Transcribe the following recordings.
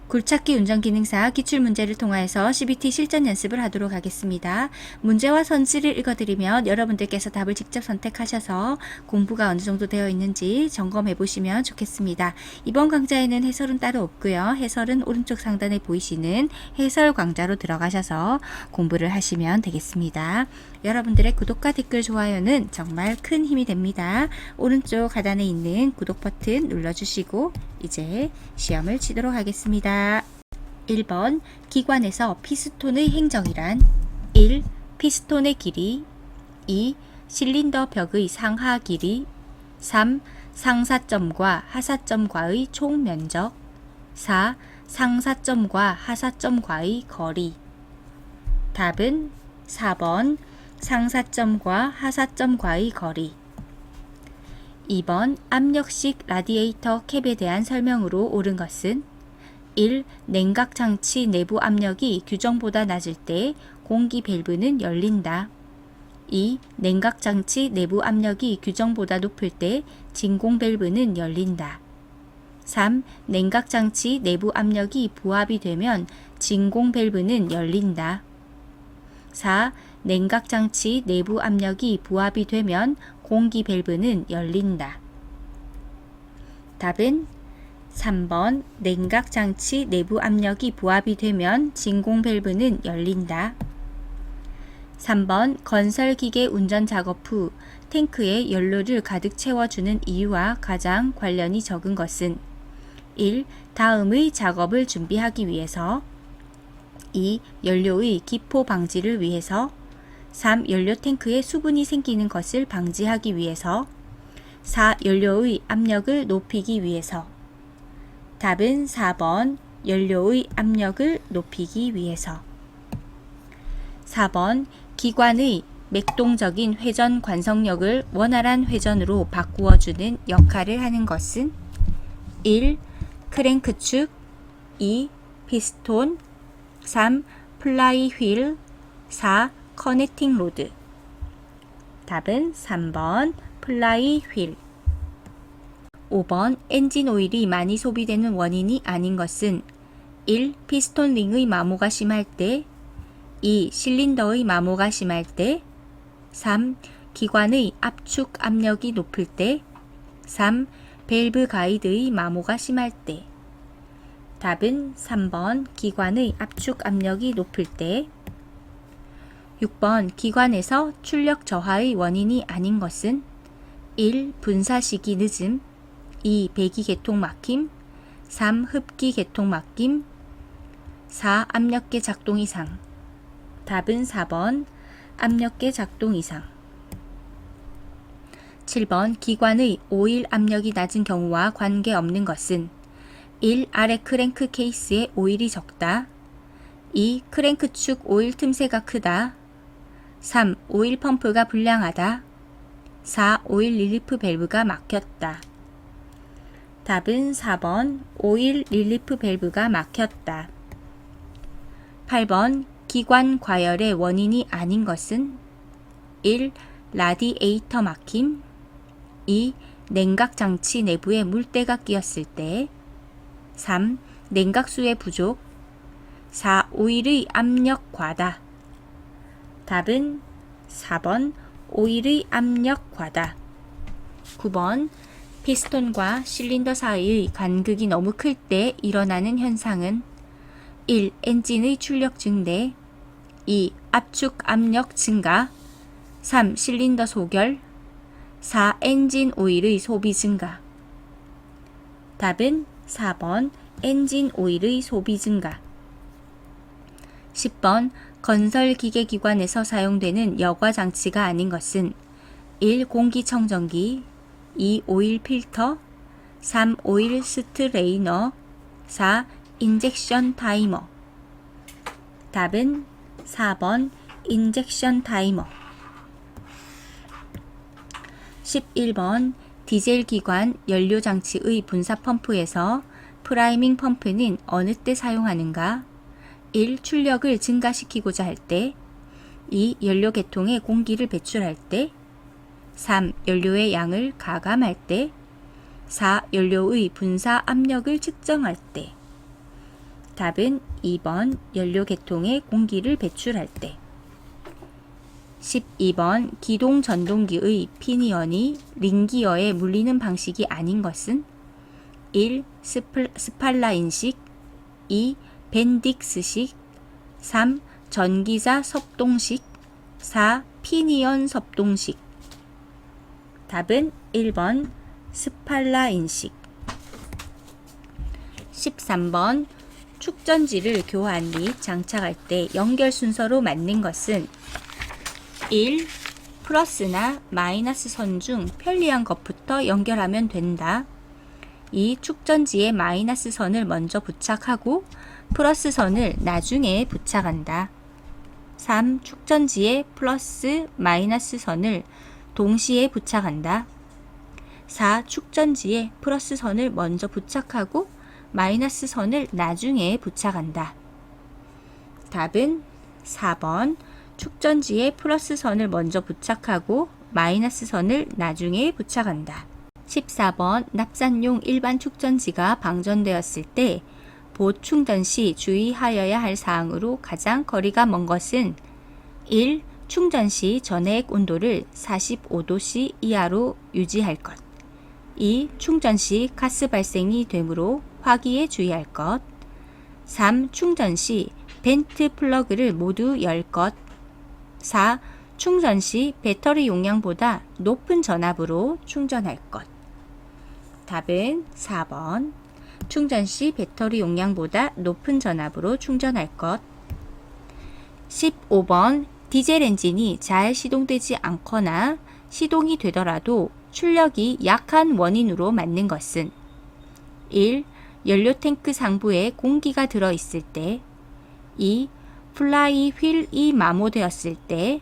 굴착기 운전기능사 기출문제를 통하여서 CBT 실전 연습을 하도록 하겠습니다. 문제와 선지를 읽어드리면 여러분들께서 답을 직접 선택하셔서 공부가 어느 정도 되어 있는지 점검해 보시면 좋겠습니다. 이번 강좌에는 해설은 따로 없고요. 해설은 오른쪽 상단에 보이시는 해설 강좌로 들어가셔서 공부를 하시면 되겠습니다. 여러분들의 구독과 댓글, 좋아요는 정말 큰 힘이 됩니다. 오른쪽 하단에 있는 구독 버튼 눌러주시고 이제 시험을 치도록 하겠습니다. 1번 기관에서 피스톤의 행정이란 1. 피스톤의 길이 2. 실린더 벽의 상하 길이 3. 상사점과 하사점과의 총 면적 4. 상사점과 하사점과의 거리. 답은 4번 상사점과 하사점과의 거리. 2번 압력식 라디에이터 캡에 대한 설명으로 옳은 것은 1. 냉각장치 내부 압력이 규정보다 낮을 때 공기 밸브는 열린다. 2. 냉각장치 내부 압력이 규정보다 높을 때 진공 밸브는 열린다. 3. 냉각장치 내부 압력이 부합이 되면 진공 밸브는 열린다. 4. 냉각장치 내부 압력이 부합이 되면 공기 밸브는 열린다. 답은 3번 냉각장치 내부 압력이 부합이 되면 진공 밸브는 열린다. 3번 건설기계 운전 작업 후 탱크에 연료를 가득 채워주는 이유와 가장 관련이 적은 것은 1. 다음의 작업을 준비하기 위해서 2. 연료의 기포 방지를 위해서 3. 연료 탱크에 수분이 생기는 것을 방지하기 위해서 4. 연료의 압력을 높이기 위해서. 답은 4번 연료의 압력을 높이기 위해서. 4번 기관의 맥동적인 회전 관성력을 원활한 회전으로 바꾸어주는 역할을 하는 것은 1. 크랭크축 2. 피스톤 3. 플라이 휠 4. 커넥팅 로드. 답은 3번 플라이 휠. 5번 엔진 오일이 많이 소비되는 원인이 아닌 것은 1. 피스톤 링의 마모가 심할 때 2. 실린더의 마모가 심할 때 3. 기관의 압축 압력이 높을 때 3. 밸브 가이드의 마모가 심할 때. 답은 3번 기관의 압축 압력이 높을 때. 6번 기관에서 출력 저하의 원인이 아닌 것은 1. 분사 시기 늦음 2. 배기 계통 막힘 3. 흡기 계통 막힘 4. 압력계 작동 이상. 답은 4번 압력계 작동 이상. 7번 기관의 오일 압력이 낮은 경우와 관계없는 것은 1. 아래 크랭크 케이스에 오일이 적다 2. 크랭크 축 오일 틈새가 크다 3. 오일 펌프가 불량하다 4. 오일 릴리프 밸브가 막혔다. 답은 4번 오일 릴리프 밸브가 막혔다. 8번 기관 과열의 원인이 아닌 것은 1. 라디에이터 막힘 2. 냉각장치 내부에 물때가 끼었을 때 3. 냉각수의 부족 4. 오일의 압력 과다. 답은 4번 오일의 압력 과다. 9번 피스톤과 실린더 사이의 간극이 너무 클 때 일어나는 현상은 1. 엔진의 출력 증대 2. 압축 압력 증가 3. 실린더 소결 4. 엔진 오일의 소비 증가. 답은 4번 엔진 오일의 소비 증가. 10번 건설기계기관에서 사용되는 여과 장치가 아닌 것은 1. 공기청정기 2. 오일 필터 3. 오일 스트레이너 4. 인젝션 타이머. 답은 4번 인젝션 타이머. 11번 디젤 기관 연료 장치의 분사 펌프에서 프라이밍 펌프는 어느 때 사용하는가? 1. 출력을 증가시키고자 할 때 2. 연료 계통에 공기를 배출할 때 3. 연료의 양을 가감할 때 4. 연료의 분사 압력을 측정할 때. 답은 2번 연료 계통에 공기를 배출할 때. 12번 기동 전동기의 피니언이 링기어에 물리는 방식이 아닌 것은 1. 스팔라인식 2. 벤딕스식 3. 전기자 섭동식 4. 피니언 섭동식. 답은 1번 스팔라인식. 13번 축전지를 교환 및 장착할 때 연결 순서로 맞는 것은 1. 플러스나 마이너스 선 중 편리한 것부터 연결하면 된다. 2. 축전지에 마이너스 선을 먼저 부착하고 플러스 선을 나중에 부착한다. 3. 축전지에 플러스 마이너스 선을 동시에 부착한다. 4. 축전지에 플러스 선을 먼저 부착하고 마이너스 선을 나중에 부착한다. 답은 4번 축전지에 플러스 선을 먼저 부착하고 마이너스 선을 나중에 부착한다. 14번 납산용 일반 축전지가 방전되었을 때 보충전 시 주의하여야 할 사항으로 가장 거리가 먼 것은 1. 충전 시 전해액 온도를 45도씨 이하로 유지할 것. 2. 충전 시 가스 발생이 되므로 화기에 주의할 것. 3. 충전 시 벤트 플러그를 모두 열 것. 4. 충전 시 배터리 용량보다 높은 전압으로 충전할 것. 답은 4번. 충전 시 배터리 용량보다 높은 전압으로 충전할 것. 15번 디젤 엔진이 잘 시동되지 않거나 시동이 되더라도 출력이 약한 원인으로 맞는 것은 1. 연료 탱크 상부에 공기가 들어있을 때 2. 플라이 휠이 마모되었을 때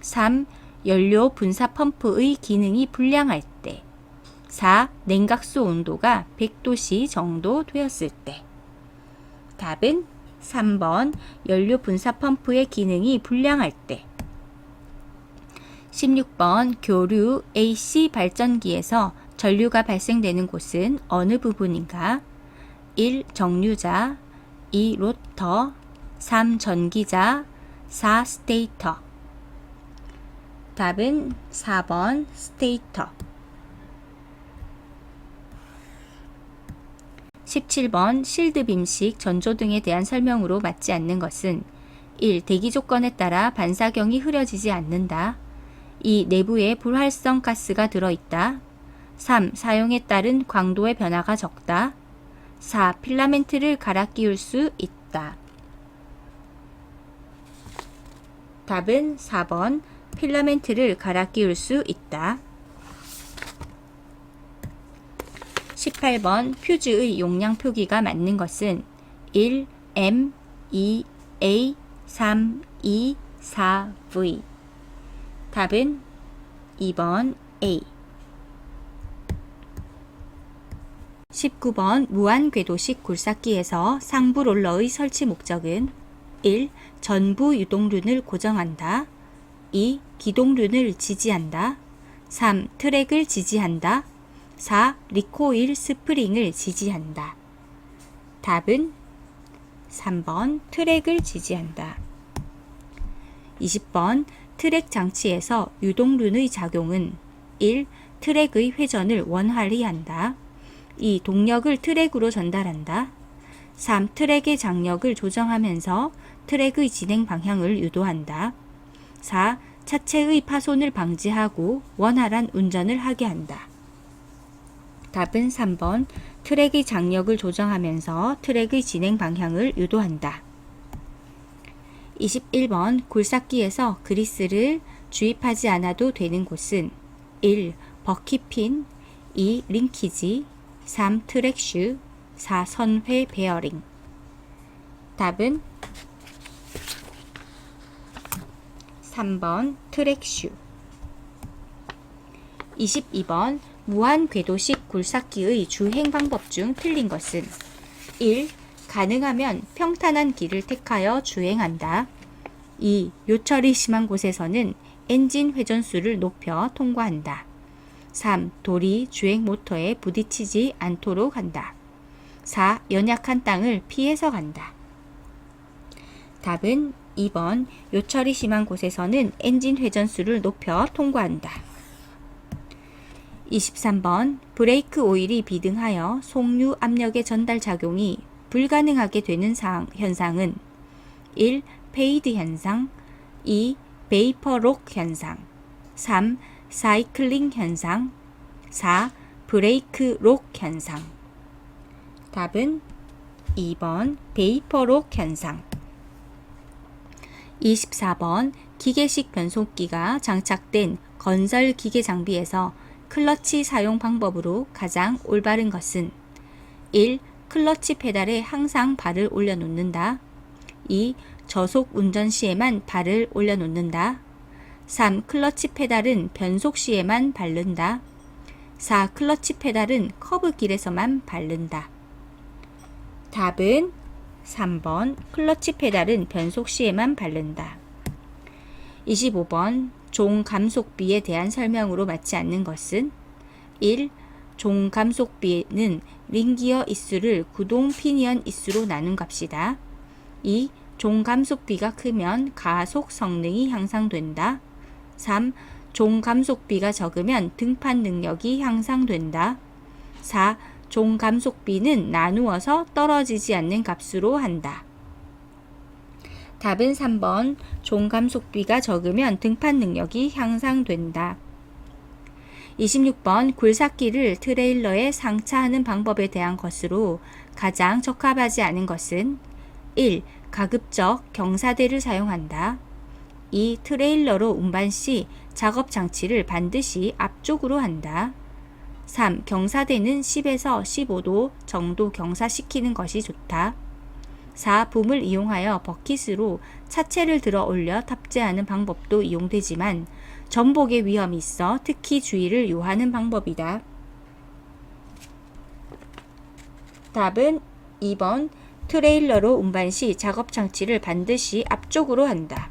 3. 연료 분사 펌프의 기능이 불량할 때 4. 냉각수 온도가 100도씨 정도 되었을 때. 답은 3번 연료 분사 펌프의 기능이 불량할 때. 16번 교류 AC 발전기에서 전류가 발생되는 곳은 어느 부분인가? 1. 정류자 2. 로터 3. 전기자 4. 스테이터. 답은 4번 스테이터. 17번 실드빔식 전조등에 대한 설명으로 맞지 않는 것은 1. 대기 조건에 따라 반사경이 흐려지지 않는다. 2. 내부에 불활성 가스가 들어있다. 3. 사용에 따른 광도의 변화가 적다. 4. 필라멘트를 갈아 끼울 수 있다. 답은 4번 필라멘트를 갈아 끼울 수 있다. 18번 퓨즈의 용량 표기가 맞는 것은 1. M 2. A 3. E 4. V. 답은 2번 A. 19번 무한궤도식 굴삭기에서 상부 롤러의 설치 목적은 1. 전부 유동륜을 고정한다. 2. 기동륜을 지지한다. 3. 트랙을 지지한다. 4. 리코일 스프링을 지지한다. 답은 3번 트랙을 지지한다. 20번 트랙 장치에서 유동륜의 작용은 1. 트랙의 회전을 원활히 한다. 2. 동력을 트랙으로 전달한다. 3. 트랙의 장력을 조정하면서 트랙의 진행 방향을 유도한다. 4. 차체의 파손을 방지하고 원활한 운전을 하게 한다. 답은 3번 트랙의 장력을 조정하면서 트랙의 진행 방향을 유도한다. 21번 굴삭기에서 그리스를 주입하지 않아도 되는 곳은 1. 버킷핀 2. 링키지 3. 트랙슈 4. 선회 베어링. 답은 3번 트랙슈. 22번 무한궤도식 굴삭기의 주행 방법 중 틀린 것은 1. 가능하면 평탄한 길을 택하여 주행한다. 2. 요철이 심한 곳에서는 엔진 회전수를 높여 통과한다. 3. 돌이 주행 모터에 부딪히지 않도록 한다. 4. 연약한 땅을 피해서 간다. 답은 2번. 요철이 심한 곳에서는 엔진 회전수를 높여 통과한다. 23번. 브레이크 오일이 비등하여 속류 압력의 전달 작용이 불가능하게 되는 현상은 1. 페이드 현상, 2. 베이퍼 록 현상, 3. 사이클링 현상, 4. 브레이크 록 현상. 답은 2번. 베이퍼 록 현상. 24번. 기계식 변속기가 장착된 건설 기계 장비에서 클러치 사용 방법으로 가장 올바른 것은 1. 클러치 페달에 항상 발을 올려놓는다. 2. 저속 운전 시에만 발을 올려놓는다. 3. 클러치 페달은 변속 시에만 밟는다. 4. 클러치 페달은 커브길에서만 밟는다. 답은 3번. 클러치 페달은 변속 시에만 밟는다. 25번. 종 감속비에 대한 설명으로 맞지 않는 것은 1. 종 감속비는 링기어 인수를 구동 피니언 인수로 나눈 값이다. 2. 종 감속비가 크면 가속 성능이 향상된다. 3. 종 감속비가 적으면 등판 능력이 향상된다. 4. 종 감속비는 나누어서 떨어지지 않는 값으로 한다. 답은 3번. 종 감속비가 적으면 등판 능력이 향상된다. 26번. 굴삭기를 트레일러에 상차하는 방법에 대한 것으로 가장 적합하지 않은 것은 1. 가급적 경사대를 사용한다. 2. 트레일러로 운반 시 작업 장치를 반드시 앞쪽으로 한다. 3. 경사대는 10에서 15도 정도 경사시키는 것이 좋다. 4. 붐을 이용하여 버킷으로 차체를 들어 올려 탑재하는 방법도 이용되지만 전복의 위험이 있어 특히 주의를 요하는 방법이다. 답은 2번. 트레일러로 운반 시 작업 장치를 반드시 앞쪽으로 한다.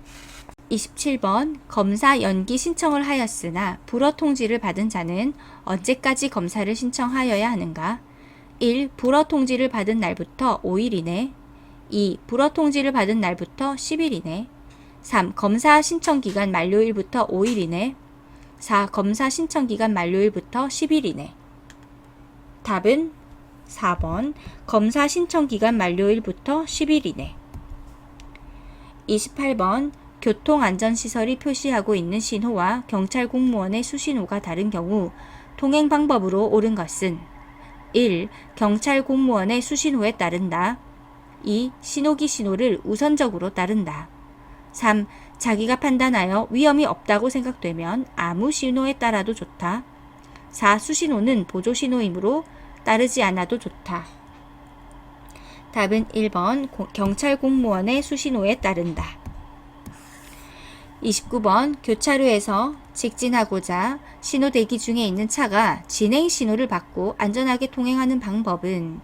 27번. 검사 연기 신청을 하였으나 불허 통지를 받은 자는 언제까지 검사를 신청하여야 하는가? 1. 불허 통지를 받은 날부터 5일 이내. 2. 불허 통지를 받은 날부터 10일 이내. 3. 검사 신청 기간 만료일부터 5일 이내. 4. 검사 신청 기간 만료일부터 10일 이내. 답은 4번. 검사 신청 기간 만료일부터 10일 이내. 28번. 교통안전시설이 표시하고 있는 신호와 경찰 공무원의 수신호가 다른 경우 통행 방법으로 옳은 것은 1. 경찰 공무원의 수신호에 따른다. 2. 신호기 신호를 우선적으로 따른다. 3. 자기가 판단하여 위험이 없다고 생각되면 아무 신호에 따라도 좋다. 4. 수신호는 보조신호이므로 따르지 않아도 좋다. 답은 1번. 경찰 공무원의 수신호에 따른다. 29번. 교차로에서 직진하고자 신호 대기 중에 있는 차가 진행 신호를 받고 안전하게 통행하는 방법은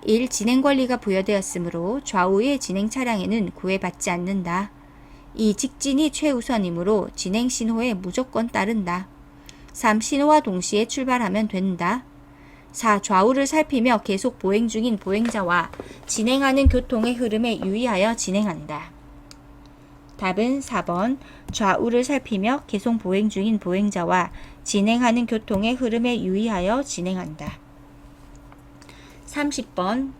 1. 진행 권리가 부여되었으므로 좌우의 진행 차량에는 구애받지 않는다. 2. 직진이 최우선이므로 진행 신호에 무조건 따른다. 3. 신호와 동시에 출발하면 된다. 4. 좌우를 살피며 계속 보행 중인 보행자와 진행하는 교통의 흐름에 유의하여 진행한다. 답은 4번. 좌우를 살피며 계속 보행 중인 보행자와 진행하는 교통의 흐름에 유의하여 진행한다. 30번.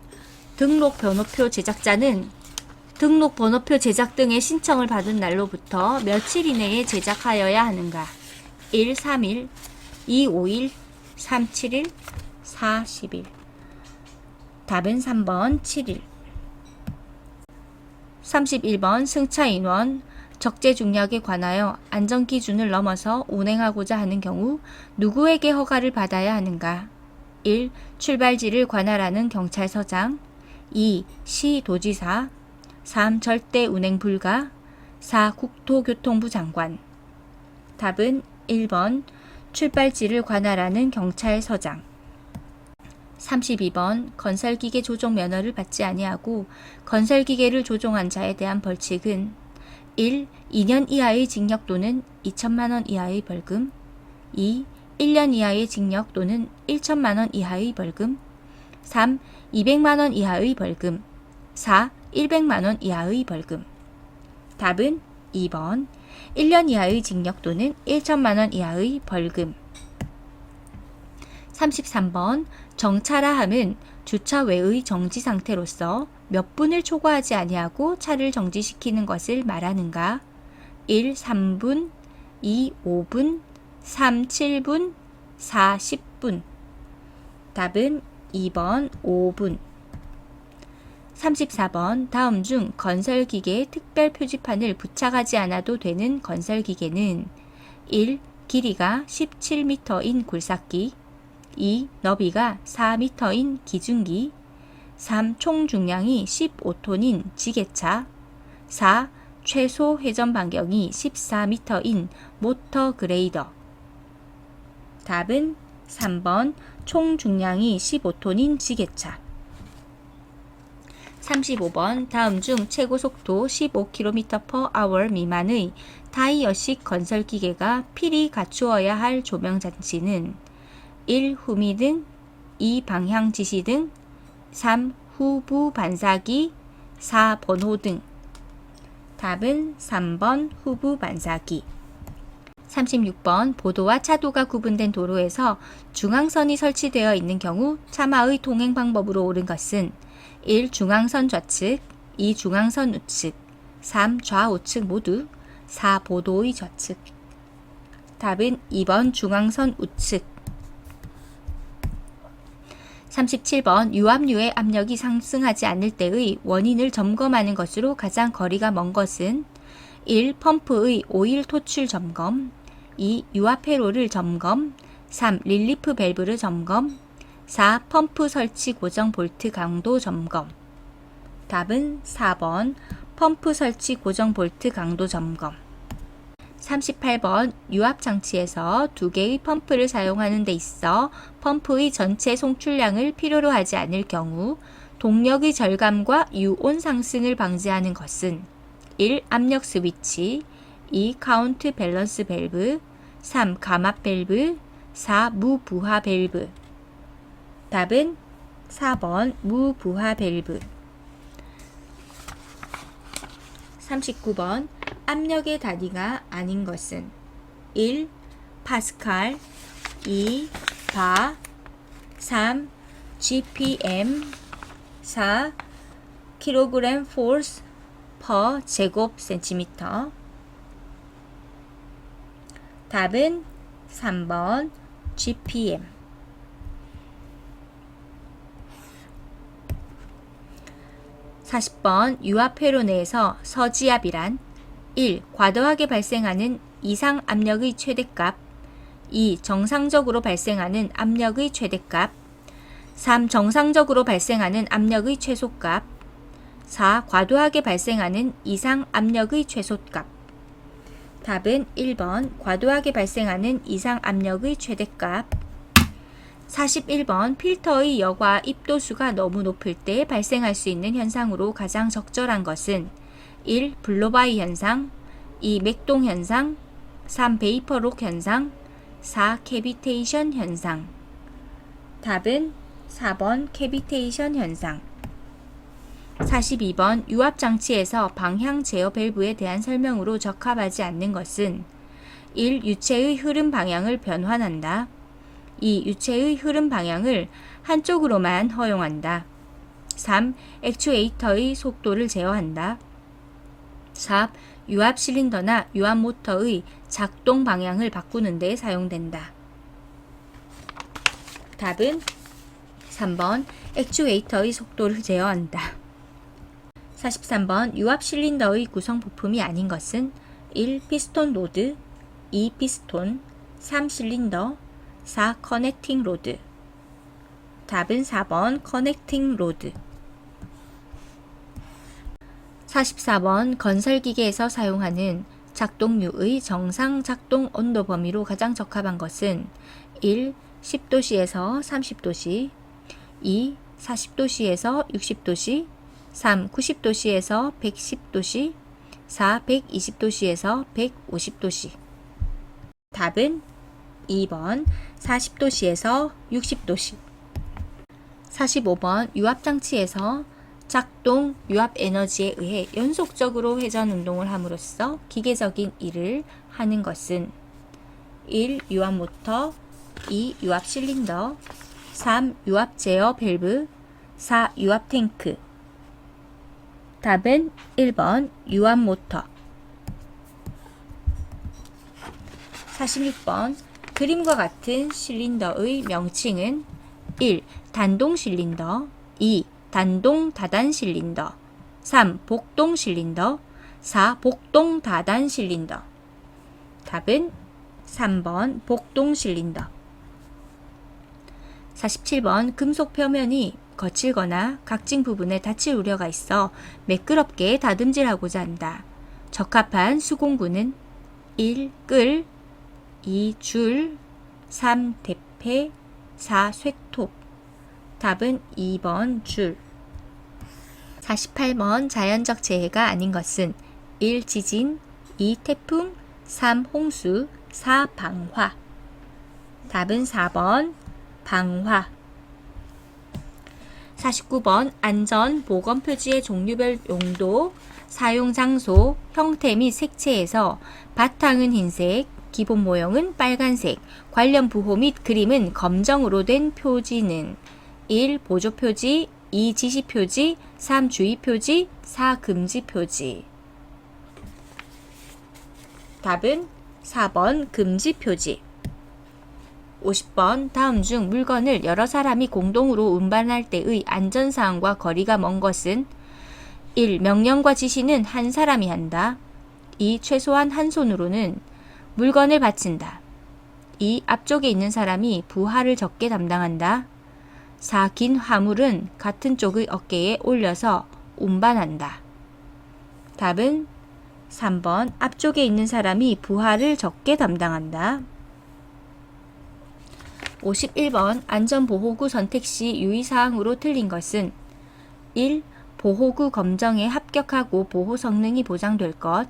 등록 번호표 제작자는 등록 번호표 제작 등의 신청을 받은 날로부터 며칠 이내에 제작하여야 하는가? 1. 3일, 2. 5일, 3. 7일, 4. 10일. 답은 3번 7일. 31번. 승차 인원 적재 중량에 관하여 안전기준을 넘어서 운행하고자 하는 경우 누구에게 허가를 받아야 하는가? 1. 출발지를 관할하는 경찰서장. 2. 시도지사. 3. 절대 운행 불가. 4. 국토교통부 장관. 답은 1번. 출발지를 관할하는 경찰서장. 32번. 건설기계 조종 면허를 받지 아니하고 건설기계를 조종한 자에 대한 벌칙은 1. 2년 이하의 징역 또는 2천만 원 이하의 벌금. 2. 1년 이하의 징역 또는 1천만 원 이하의 벌금. 3. 200만원 이하의 벌금. 4. 100만원 이하의 벌금. 답은 2번 1년 이하의 징역 또는 1천만원 이하의 벌금. 33번 정차라함은 주차 외의 정지 상태로서 몇 분을 초과하지 아니하고 차를 정지시키는 것을 말하는가? 1. 3분 2. 5분 3. 7분 4. 10분. 답은 2번 5분. 34번 다음 중 건설기계에 특별 표지판을 부착하지 않아도 되는 건설기계는 1. 길이가 17m인 굴삭기. 2. 너비가 4m인 기중기. 3. 총 중량이 15톤인 지게차. 4. 최소 회전 반경이 14m인 모터 그레이더. 답은 3번 총 중량이 15톤인 지게차. 35번 다음 중 최고 속도 15km/h 미만의 타이어식 건설기계가 필히 갖추어야 할 조명장치는 1. 후미등 2. 방향지시등 3. 후부 반사기 4. 번호등. 답은 3번 후부 반사기. 36번 보도와 차도가 구분된 도로에서 중앙선이 설치되어 있는 경우 차마의 통행 방법으로 옳은 것은 1. 중앙선 좌측 2. 중앙선 우측 3. 좌우측 모두 4. 보도의 좌측. 답은 2번 중앙선 우측. 37번 유압류의 압력이 상승하지 않을 때의 원인을 점검하는 것으로 가장 거리가 먼 것은 1. 펌프의 오일 토출 점검 2. 유압 회로를 점검 3. 릴리프 밸브를 점검 4. 펌프 설치 고정 볼트 강도 점검. 답은 4번 펌프 설치 고정 볼트 강도 점검. 38번 유압 장치에서 2개의 펌프를 사용하는 데 있어 펌프의 전체 송출량을 필요로 하지 않을 경우 동력의 절감과 유온 상승을 방지하는 것은 1. 압력 스위치 2. 카운트 밸런스 밸브 3. 감압 밸브 4. 무부하 밸브. 답은 4번 무부하 밸브. 39번 압력의 단위가 아닌 것은 1. 파스칼 2. 바 3. GPM 4. 킬로그램 포스 퍼 제곱 센티미터. 답은 3번 GPM. 40번 유압 회로 내에서 서지압이란 1. 과도하게 발생하는 이상 압력의 최대값 2. 정상적으로 발생하는 압력의 최대값 3. 정상적으로 발생하는 압력의 최소값 4. 과도하게 발생하는 이상 압력의 최소값. 답은 1번 과도하게 발생하는 이상 압력의 최대값. 41번 필터의 여과 입도수가 너무 높을 때 발생할 수 있는 현상으로 가장 적절한 것은 1. 블로바이 현상 2. 맥동 현상 3. 베이퍼록 현상 4. 캐비테이션 현상. 답은 4번 캐비테이션 현상. 42번 유압장치에서 방향 제어 밸브에 대한 설명으로 적합하지 않는 것은 1. 유체의 흐름 방향을 변환한다. 2. 유체의 흐름 방향을 한쪽으로만 허용한다. 3. 액추에이터의 속도를 제어한다. 4. 유압 실린더나 유압 모터의 작동 방향을 바꾸는 데 사용된다. 답은 3번 액추에이터의 속도를 제어한다. 43번 유압 실린더의 구성 부품이 아닌 것은 1. 피스톤 로드 2. 피스톤 3. 실린더 4. 커넥팅 로드. 답은 4번 커넥팅 로드. 44번 건설기계에서 사용하는 작동류의 정상 작동 온도 범위로 가장 적합한 것은 1. 10도씨에서 30도씨 2. 40도씨에서 60도씨 3. 90도씨에서 110도씨 4. 120도씨에서 150도씨. 답은 2번 40도씨에서 60도씨. 45번 유압장치에서 작동 유압 에너지에 의해 연속적으로 회전 운동을 함으로써 기계적인 일을 하는 것은 1. 유압 모터 2. 유압 실린더 3. 유압 제어 밸브 4. 유압 탱크. 답은 1번 유압 모터. 46번 그림과 같은 실린더의 명칭은 1. 단동 실린더 2. 단동 다단 실린더 3. 복동 실린더 4. 복동 다단 실린더. 답은 3번 복동 실린더. 47번 금속 표면이 거칠거나 각진 부분에 다칠 우려가 있어 매끄럽게 다듬질하고자 한다. 적합한 수공구는 1. 끌 2. 줄 3. 대패 4. 쇠톱. 답은 2번 줄. 48번 자연적 재해가 아닌 것은 1. 지진 2. 태풍 3. 홍수 4. 방화. 답은 4번 방화. 49번 안전 보건 표지의 종류별 용도, 사용 장소, 형태 및 색채에서 바탕은 흰색, 기본 모형은 빨간색, 관련 부호 및 그림은 검정으로 된 표지는 1. 보조 표지 2. 지시 표지 3. 주의 표지 4. 금지 표지. 답은 4번 금지 표지. 50번 다음 중 물건을 여러 사람이 공동으로 운반할 때의 안전사항과 거리가 먼 것은 1. 명령과 지시는 한 사람이 한다. 2. 최소한 한 손으로는 물건을 받친다. 2. 앞쪽에 있는 사람이 부하를 적게 담당한다. 4. 긴 화물은 같은 쪽의 어깨에 올려서 운반한다. 답은 3번 앞쪽에 있는 사람이 부하를 적게 담당한다. 51번 안전보호구 선택 시 유의사항으로 틀린 것은 1. 보호구 검정에 합격하고 보호 성능이 보장될 것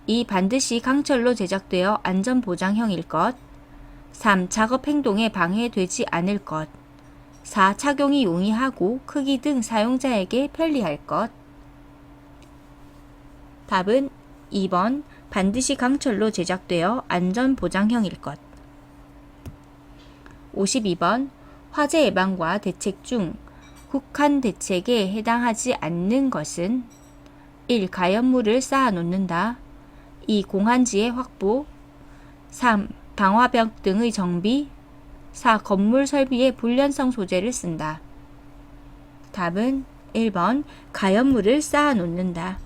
2. 반드시 강철로 제작되어 안전보장형일 것 3. 작업 행동에 방해되지 않을 것 4. 착용이 용이하고 크기 등 사용자에게 편리할 것. 답은 2번 반드시 강철로 제작되어 안전보장형일 것. 52번 화재 예방과 대책 중 국한 대책에 해당하지 않는 것은 1. 가연물을 쌓아 놓는다. 2. 공한지의 확보 3. 방화벽 등의 정비 4. 건물 설비에 불련성 소재를 쓴다. 답은 1번 가연물을 쌓아 놓는다.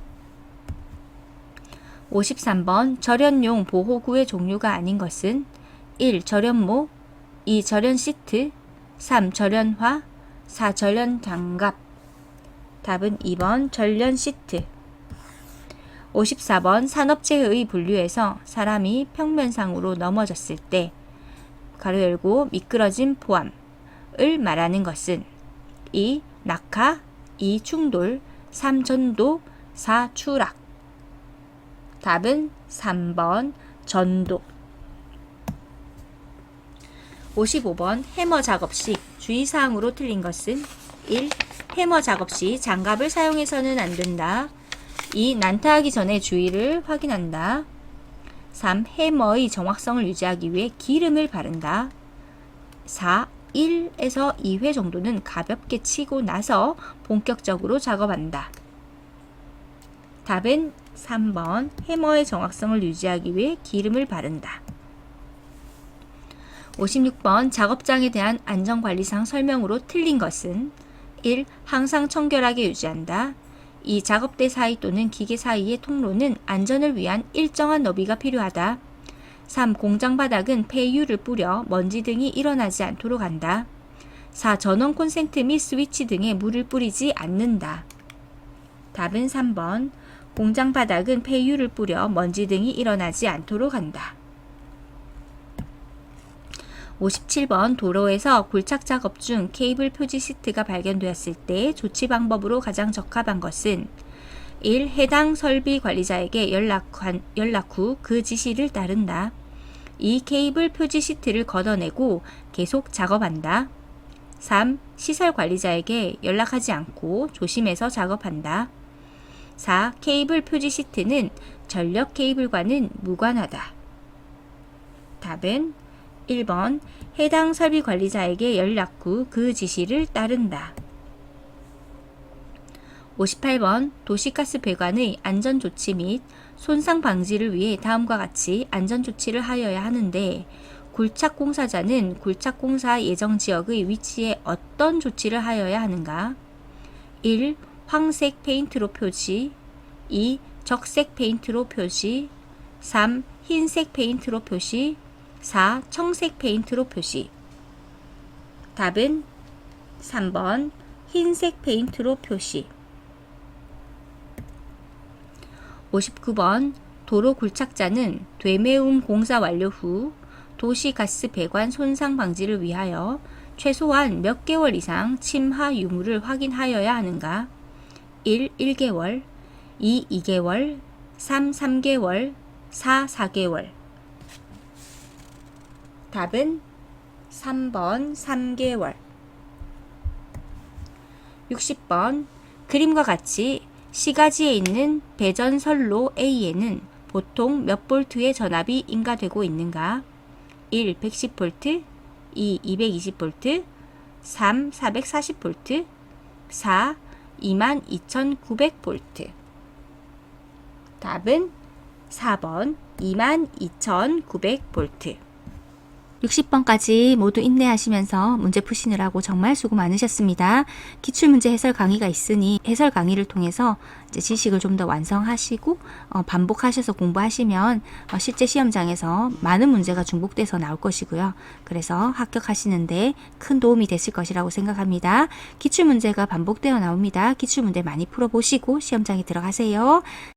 53번 절연용 보호구의 종류가 아닌 것은 1. 절연모 2. 절연 시트 3. 절연화 4. 절연 장갑. 답은 2번 절연 시트. 54번 산업재해의 분류에서 사람이 평면상으로 넘어졌을 때 가로 열고 미끄러짐 포함을 말하는 것은 2. 낙하 2. 충돌 3. 전도 4. 추락. 답은 3번 전도. 55번 해머 작업 시 주의사항으로 틀린 것은 1. 해머 작업 시 장갑을 사용해서는 안 된다. 2. 난타하기 전에 주의를 확인한다. 3. 해머의 정확성을 유지하기 위해 기름을 바른다. 4. 1에서 2회 정도는 가볍게 치고 나서 본격적으로 작업한다. 답은 3번 해머의 정확성을 유지하기 위해 기름을 바른다. 56번 작업장에 대한 안전관리상 설명으로 틀린 것은 1. 항상 청결하게 유지한다. 2. 작업대 사이 또는 기계 사이의 통로는 안전을 위한 일정한 너비가 필요하다. 3. 공장 바닥은 폐유를 뿌려 먼지 등이 일어나지 않도록 한다. 4. 전원 콘센트 및 스위치 등에 물을 뿌리지 않는다. 답은 3번 공장 바닥은 폐유를 뿌려 먼지 등이 일어나지 않도록 한다. 57번 도로에서 굴착 작업 중 케이블 표지 시트가 발견되었을 때 조치 방법으로 가장 적합한 것은 1. 해당 설비 관리자에게 연락 후 그 지시를 따른다. 2. 케이블 표지 시트를 걷어내고 계속 작업한다. 3. 시설 관리자에게 연락하지 않고 조심해서 작업한다. 4. 케이블 표지 시트는 전력 케이블과는 무관하다. 답은 1번 해당 설비 관리자에게 연락 후 그 지시를 따른다. 58번 도시가스 배관의 안전조치 및 손상 방지를 위해 다음과 같이 안전조치를 하여야 하는데 굴착공사자는 굴착공사 예정지역의 위치에 어떤 조치를 하여야 하는가? 1. 황색 페인트로 표시 2. 적색 페인트로 표시 3. 흰색 페인트로 표시 4. 청색 페인트로 표시. 답은 3번 흰색 페인트로 표시. 59번 도로 굴착자는 되매움 공사 완료 후 도시가스 배관 손상 방지를 위하여 최소한 몇 개월 이상 침하 유무를 확인하여야 하는가? 1. 1개월 2. 2개월 3. 3개월 4. 4개월. 답은 3번 3개월. 60번 그림과 같이 시가지에 있는 배전선로 A에는 보통 몇 볼트의 전압이 인가되고 있는가? 1. 110V 2. 220V 3. 440V 4. 22,900V. 답은 4번 22,900V. 60번까지 모두 인내하시면서 문제 푸시느라고 정말 수고 많으셨습니다. 기출문제 해설 강의가 있으니 해설 강의를 통해서 이제 지식을 좀 더 완성하시고 반복하셔서 공부하시면 실제 시험장에서 많은 문제가 중복돼서 나올 것이고요. 그래서 합격하시는데 큰 도움이 되실 것이라고 생각합니다. 기출문제가 반복되어 나옵니다. 기출문제 많이 풀어보시고 시험장에 들어가세요.